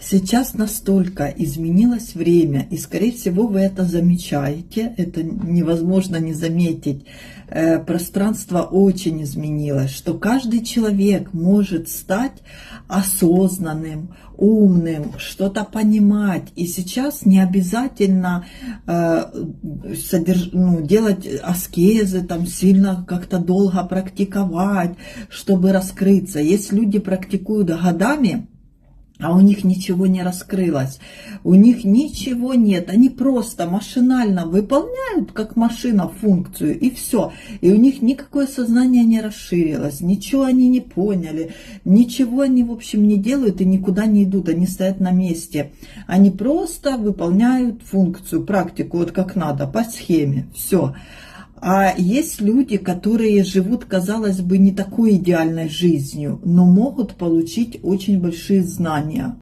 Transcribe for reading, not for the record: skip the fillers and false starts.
Сейчас настолько изменилось время, и, скорее всего, вы это замечаете, это невозможно не заметить. Пространство очень изменилось, что каждый человек может стать осознанным, умным, что-то понимать. И сейчас не обязательно делать аскезы, там, сильно как-то долго практиковать, чтобы раскрыться. Если люди практикуют годами, а у них ничего не раскрылось, у них ничего нет, они просто машинально выполняют, как машина, функцию, и все. И у них никакое сознание не расширилось, ничего они не поняли, ничего они, в общем, не делают и никуда не идут, они стоят на месте. Они просто выполняют функцию, практику, вот как надо, по схеме, все. А есть люди, которые живут, казалось бы, не такой идеальной жизнью, но могут получить очень большие знания.